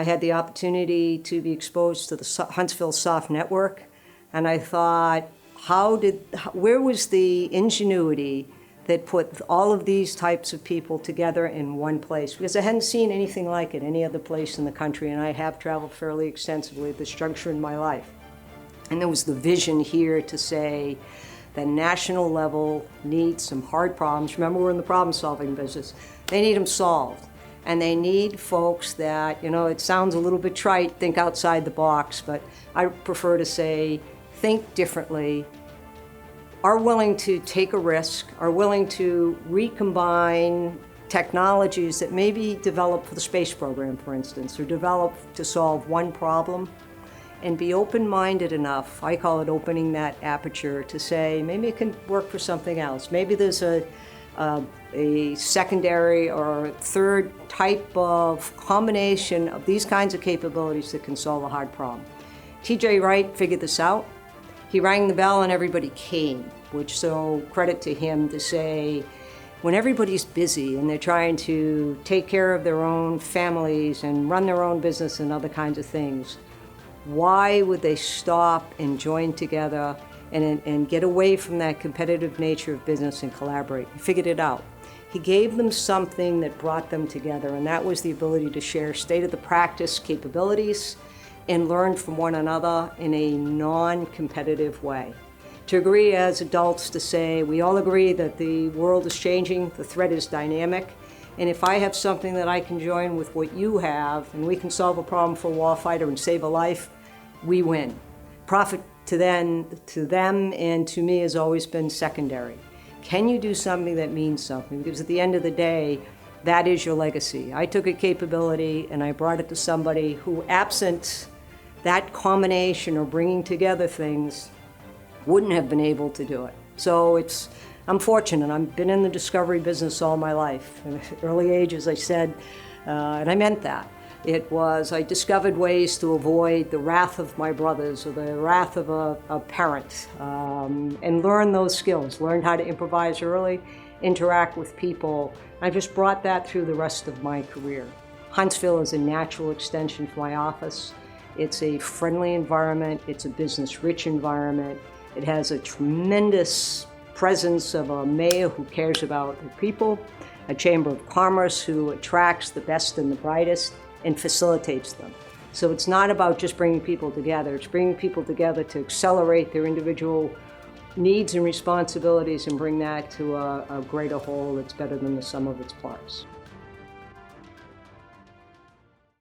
I had the opportunity to be exposed to the Huntsville SOF network, and I thought, where was the ingenuity that put all of these types of people together in one place? Because I hadn't seen anything like it any other place in the country, and I have traveled fairly extensively at this juncture in my life. And there was the vision here to say the national level needs some hard problems. Remember, we're in the problem-solving business. They need them solved. And they need folks that, it sounds a little bit trite, think outside the box, but I prefer to say, think differently, are willing to take a risk, are willing to recombine technologies that may be developed for the space program, for instance, or developed to solve one problem, and be open-minded enough, I call it opening that aperture, to say, maybe it can work for something else. Maybe there's a secondary or third type of combination of these kinds of capabilities that can solve a hard problem. T.J. Wright figured this out. He rang the bell and everybody came, which so credit to him to say, when everybody's busy and they're trying to take care of their own families and run their own business and other kinds of things, why would they stop and join together and get away from that competitive nature of business and collaborate? He figured it out. He gave them something that brought them together, and that was the ability to share state-of-the-practice capabilities and learn from one another in a non-competitive way. To agree as adults to say, we all agree that the world is changing, the threat is dynamic, and if I have something that I can join with what you have, and we can solve a problem for a warfighter and save a life, we win. Profit to them and to me has always been secondary. Can you do something that means something? Because at the end of the day, that is your legacy. I took a capability and I brought it to somebody who, absent that combination or bringing together things, wouldn't have been able to do it. So I'm fortunate. I've been in the discovery business all my life. At an early age, as I said, and I meant that. I discovered ways to avoid the wrath of my brothers or the wrath of a parent, and learn those skills, learned how to improvise early, interact with people. I just brought that through the rest of my career. Huntsville is a natural extension for my office. It's a friendly environment. It's a business-rich environment. It has a tremendous presence of a mayor who cares about the people, a chamber of commerce who attracts the best and the brightest and facilitates them. So it's not about just bringing people together. It's bringing people together to accelerate their individual needs and responsibilities and bring that to a greater whole that's better than the sum of its parts.